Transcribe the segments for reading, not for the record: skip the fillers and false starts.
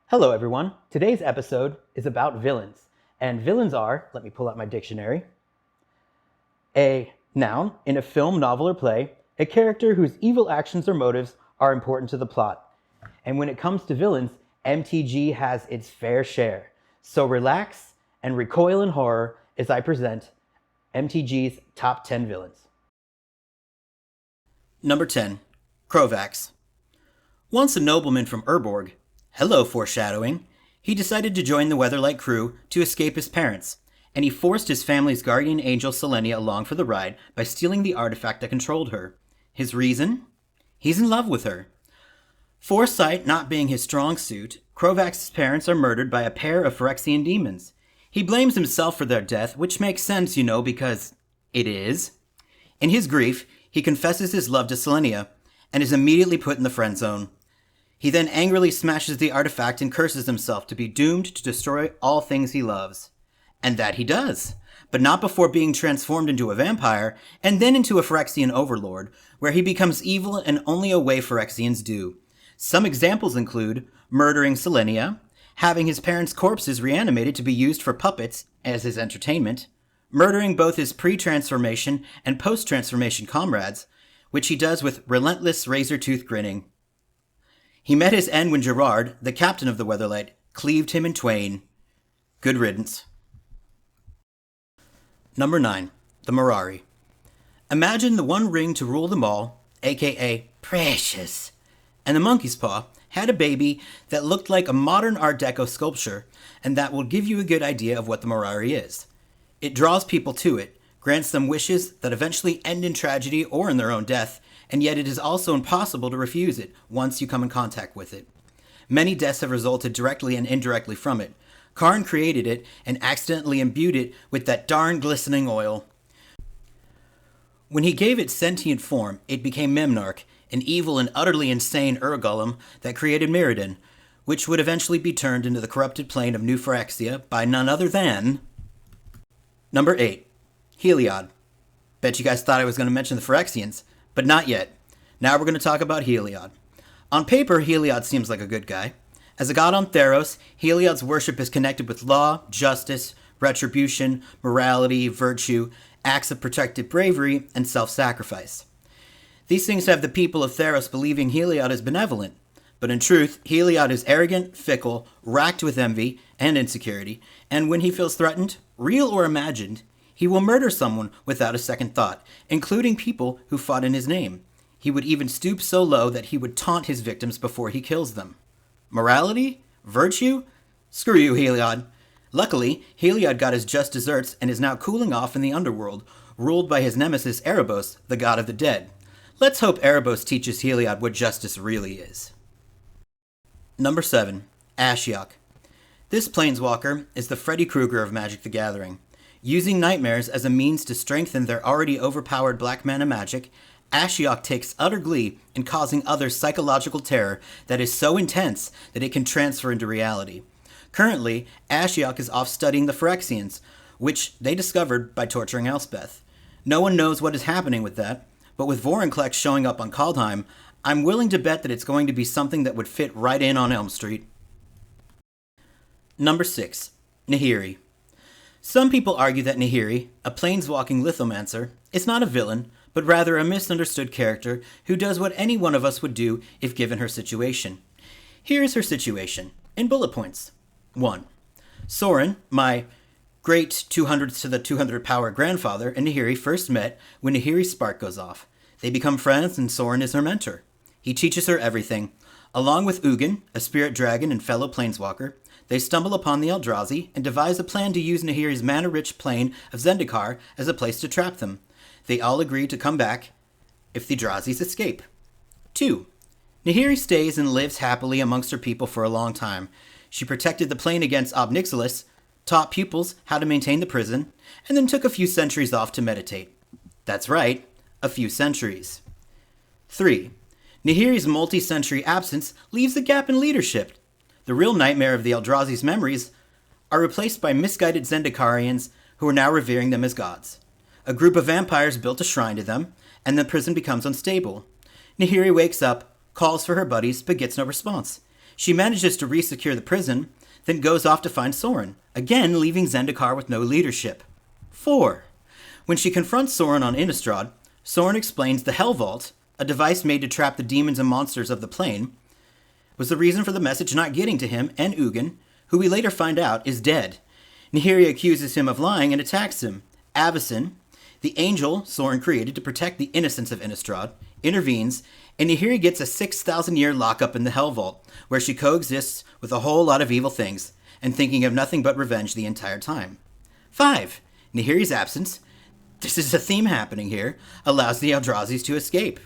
Hello everyone, today's episode is about villains, and villains are, let me pull out my dictionary, a noun in a film, novel, or play, a character whose evil actions or motives are important to the plot. And when it comes to villains, MTG has its fair share. So relax and recoil in horror as I present MTG's top 10 villains. Number 10. Korvax. Once a nobleman from Urborg, hello foreshadowing, he decided to join the Weatherlight crew to escape his parents, and he forced his family's guardian angel Selenia along for the ride by stealing the artifact that controlled her. His reason? He's in love with her. Foresight not being his strong suit, Korvax's parents are murdered by a pair of Phorexian demons. He blames himself for their death, which makes sense, because it is. In his grief, he confesses his love to Selenia, and is immediately put in the friend zone. He then angrily smashes the artifact and curses himself to be doomed to destroy all things he loves. And that he does, but not before being transformed into a vampire, and then into a Phorexian overlord, where he becomes evil in only a way Phorexians do. Some examples include murdering Selenia, having his parents' corpses reanimated to be used for puppets as his entertainment, murdering both his pre-transformation and post-transformation comrades, which he does with relentless razor-tooth grinning. He met his end when Gerard, the captain of the Weatherlight, cleaved him in twain. Good riddance. Number 9. The Mirari. Imagine the One Ring to rule them all, aka Precious, and the Monkey's Paw had a baby that looked like a modern Art Deco sculpture, and that will give you a good idea of what the Mirari is. It draws people to it, grants them wishes that eventually end in tragedy or in their own death, and yet it is also impossible to refuse it once you come in contact with it. Many deaths have resulted directly and indirectly from it. Karn created it and accidentally imbued it with that darn glistening oil. When he gave it sentient form, it became Memnarch, an evil and utterly insane Ur-Golem that created Mirrodin, which would eventually be turned into the corrupted plane of New Phyrexia by none other than... Number 8. Heliod. Bet you guys thought I was going to mention the Phorexians, but not yet. Now we're going to talk about Heliod. On paper, Heliod seems like a good guy. As a god on Theros, Heliod's worship is connected with law, justice, retribution, morality, virtue, acts of protective bravery, and self-sacrifice. These things have the people of Theros believing Heliod is benevolent, but in truth, Heliod is arrogant, fickle, racked with envy and insecurity, and when he feels threatened, real or imagined, he will murder someone without a second thought, including people who fought in his name. He would even stoop so low that he would taunt his victims before he kills them. Morality? Virtue? Screw you, Heliod. Luckily, Heliod got his just desserts and is now cooling off in the underworld, ruled by his nemesis Erebos, the god of the dead. Let's hope Erebos teaches Heliod what justice really is. Number 7. Ashyuk. This planeswalker is the Freddy Krueger of Magic the Gathering. Using nightmares as a means to strengthen their already overpowered black mana magic, Ashyuk takes utter glee in causing others psychological terror that is so intense that it can transfer into reality. Currently, Ashyuk is off studying the Phorexians, which they discovered by torturing Elspeth. No one knows what is happening with that, but with Vorinclex showing up on Kaldheim, I'm willing to bet that it's going to be something that would fit right in on Elm Street. Number 6. Nihiri. Some people argue that Nihiri, a planeswalking lithomancer, is not a villain, but rather a misunderstood character who does what any one of us would do if given her situation. Here is her situation, in bullet points. 1. Sorin, my great 200s to the 200 power grandfather, and Nihiri first met when Nihiri's spark goes off. They become friends and Sorin is her mentor. He teaches her everything. Along with Ugin, a spirit dragon and fellow planeswalker, they stumble upon the Eldrazi and devise a plan to use Nihiri's mana-rich plane of Zendikar as a place to trap them. They all agree to come back if the Eldrazi's escape. 2. Nihiri stays and lives happily amongst her people for a long time. She protected the plane against Ob Nixilis, taught pupils how to maintain the prison, and then took a few centuries off to meditate. That's right, a few centuries. 3. Nihiri's multi-century absence leaves a gap in leadership. The real nightmare of the Eldrazi's memories are replaced by misguided Zendikarians who are now revering them as gods. A group of vampires built a shrine to them, and the prison becomes unstable. Nihiri wakes up, calls for her buddies, but gets no response. She manages to re-secure the prison, then goes off to find Soren, again leaving Zendikar with no leadership. 4. When she confronts Soren on Innistrad, Soren explains the Hell Vault, a device made to trap the demons and monsters of the plane, was the reason for the message not getting to him and Ugin, who we later find out is dead. Nihiri accuses him of lying and attacks him. Avacyn, the angel Soren created to protect the innocents of Innistrad, intervenes, and Nihiri gets a 6,000-year lockup in the Hell Vault, where she coexists with a whole lot of evil things, and thinking of nothing but revenge the entire time. 5. Nihiri's absence, this is a theme happening here, allows the Eldrazi to escape.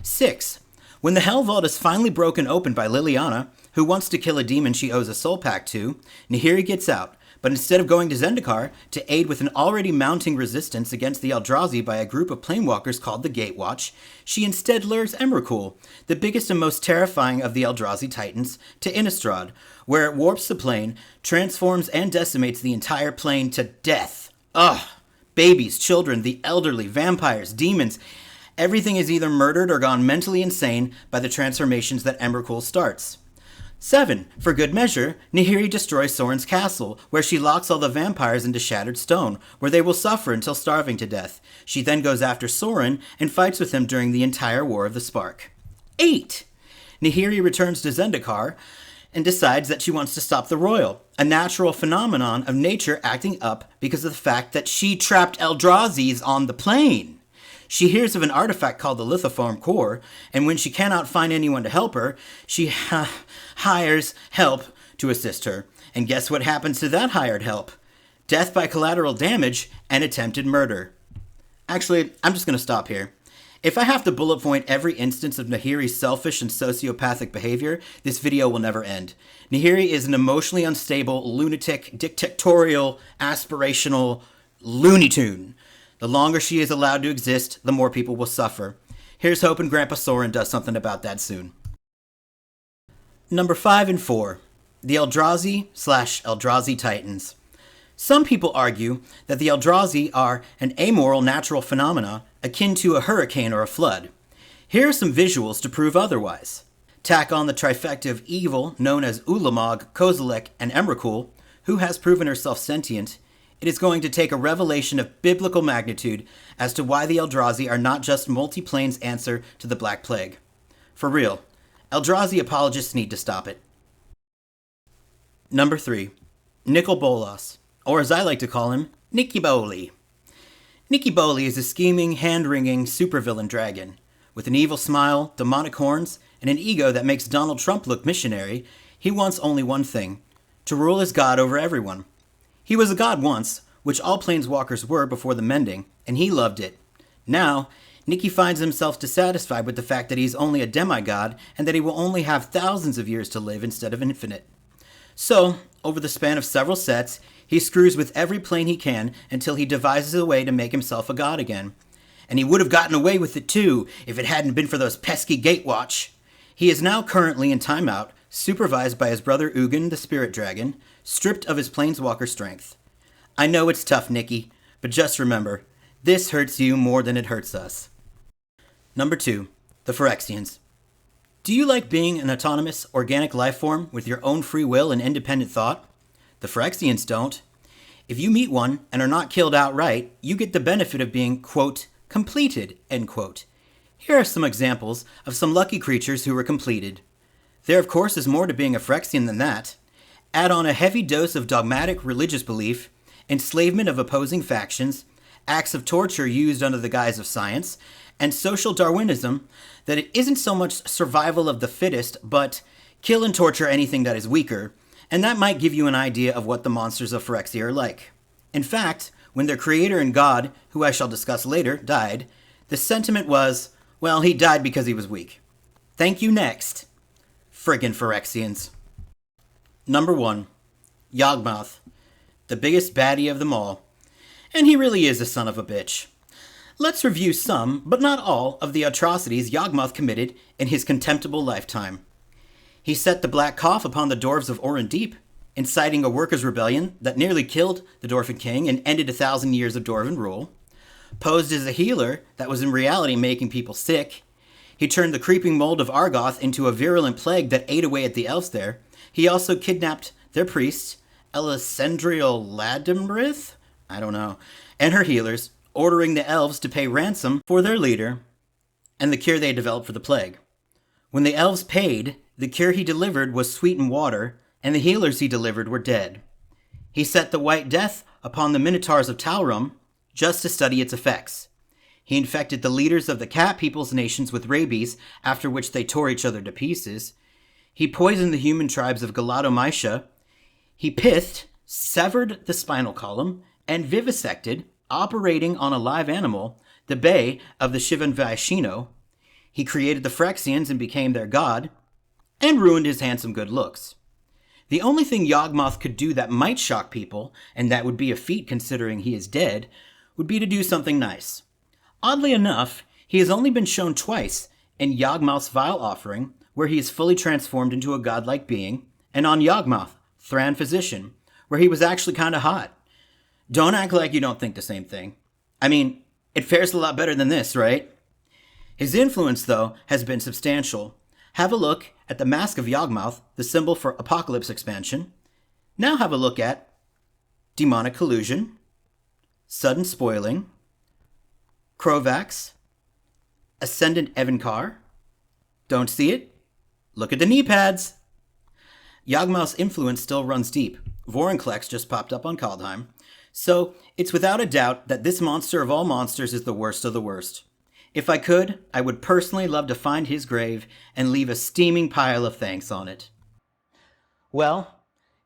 6. When the Hell Vault is finally broken open by Liliana, who wants to kill a demon she owes a soul pact to, Nihiri gets out, but instead of going to Zendikar to aid with an already mounting resistance against the Eldrazi by a group of planewalkers called the Gatewatch, she instead lures Emrakul, the biggest and most terrifying of the Eldrazi titans, to Innistrad, where it warps the plane, transforms and decimates the entire plane to death. Ugh! Babies, children, the elderly, vampires, demons, everything is either murdered or gone mentally insane by the transformations that Emrakul starts. 7. For good measure, Nihiri destroys Soren's castle, where she locks all the vampires into shattered stone, where they will suffer until starving to death. She then goes after Soren and fights with him during the entire War of the Spark. 8. Nihiri returns to Zendikar and decides that she wants to stop the Royal, a natural phenomenon of nature acting up because of the fact that she trapped Eldrazi's on the plane. She hears of an artifact called the Lithoform Core, and when she cannot find anyone to help her, she hires help to assist her. And guess what happens to that hired help? Death by collateral damage and attempted murder. Actually, I'm just going to stop here. If I have to bullet point every instance of Nihiri's selfish and sociopathic behavior, this video will never end. Nihiri is an emotionally unstable, lunatic, dictatorial, aspirational Looney Tune. The longer she is allowed to exist, the more people will suffer. Here's hoping Grandpa Soren does something about that soon. Number 5 and 4. The Eldrazi/Eldrazi Titans. Some people argue that the Eldrazi are an amoral natural phenomena akin to a hurricane or a flood. Here are some visuals to prove otherwise. Tack on the trifecta of evil known as Ulamog, Kozilek, and Emrakul, who has proven herself sentient. It is going to take a revelation of biblical magnitude as to why the Eldrazi are not just multi-plane's answer to the Black Plague. For real, Eldrazi apologists need to stop it. Number 3. Niccol Bolas, or as I like to call him, Niccol Boley. Niccol Boley is a scheming, hand-wringing supervillain dragon. With an evil smile, demonic horns, and an ego that makes Donald Trump look missionary, he wants only one thing: to rule as God over everyone. He was a god once, which all planeswalkers were before the mending, and he loved it. Now, Nicky finds himself dissatisfied with the fact that he's only a demigod and that he will only have thousands of years to live instead of infinite. So, over the span of several sets, he screws with every plane he can until he devises a way to make himself a god again. And he would have gotten away with it too if it hadn't been for those pesky Gatewatch. He is now currently in timeout, supervised by his brother Ugin the Spirit Dragon, stripped of his planeswalker strength. I know it's tough, Nicky, but just remember, this hurts you more than it hurts us. Number 2. The Phorexians. Do you like being an autonomous, organic life form with your own free will and independent thought? The Phorexians don't. If you meet one and are not killed outright, you get the benefit of being, quote, completed, end quote. Here are some examples of some lucky creatures who were completed. There, of course, is more to being a Phyrexian than that. Add on a heavy dose of dogmatic religious belief, enslavement of opposing factions, acts of torture used under the guise of science, and social Darwinism, that it isn't so much survival of the fittest, but kill and torture anything that is weaker, and that might give you an idea of what the monsters of Phyrexia are like. In fact, when their creator and god, who I shall discuss later, died, the sentiment was, well, he died because he was weak. Thank you, next. Friggin' Phyrexians. Number 1. Yogmoth, the biggest baddie of them all. And he really is a son of a bitch. Let's review some, but not all, of the atrocities Yogmoth committed in his contemptible lifetime. He set the Black Cough upon the dwarves of Oran Deep, inciting a workers' rebellion that nearly killed the Dwarven King and ended 1,000 years of Dwarven rule. Posed as a healer that was in reality making people sick. He turned the creeping mold of Argoth into a virulent plague that ate away at the elves there. He also kidnapped their priest, Elisendriel Ladimrith? I don't know. And her healers, ordering the elves to pay ransom for their leader and the cure they had developed for the plague. When the elves paid, the cure he delivered was sweetened water, and the healers he delivered were dead. He set the White Death upon the Minotaurs of Talrum just to study its effects. He infected the leaders of the Cat People's nations with rabies, after which they tore each other to pieces. He poisoned the human tribes of Galatomycia. He pithed, severed the spinal column, and vivisected, operating on a live animal, the bay of the Shivan-Vaishino. He created the Phorexians and became their god, and ruined his handsome good looks. The only thing Yogmoth could do that might shock people, and that would be a feat considering he is dead, would be to do something nice. Oddly enough, he has only been shown twice in Yogmoth's Vile Offering, where he is fully transformed into a godlike being, and on Yogmoth, Thran Physician, where he was actually kind of hot. Don't act like you don't think the same thing. I mean, it fares a lot better than this, right? His influence, though, has been substantial. Have a look at the Mask of Yogmoth, the symbol for Apocalypse expansion. Now have a look at Demonic Collusion, Sudden Spoiling, Korvax, Ascendant Evencar. Don't see it? Look at the knee pads. Yogmoth's influence still runs deep. Vorinclex just popped up on Kaldheim. So it's without a doubt that this monster of all monsters is the worst of the worst. If I could, I would personally love to find his grave and leave a steaming pile of thanks on it. Well,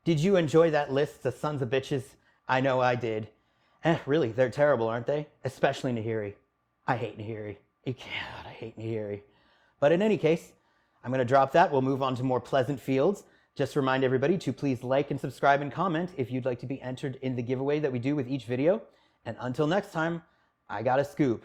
did you enjoy that list of sons of bitches? I know I did. Really, they're terrible, aren't they? Especially Nihiri. I hate Nihiri. God, I hate Nihiri. But in any case, I'm going to drop that. We'll move on to more pleasant fields. Just remind everybody to please like and subscribe and comment if you'd like to be entered in the giveaway that we do with each video. And until next time, I got a scoop.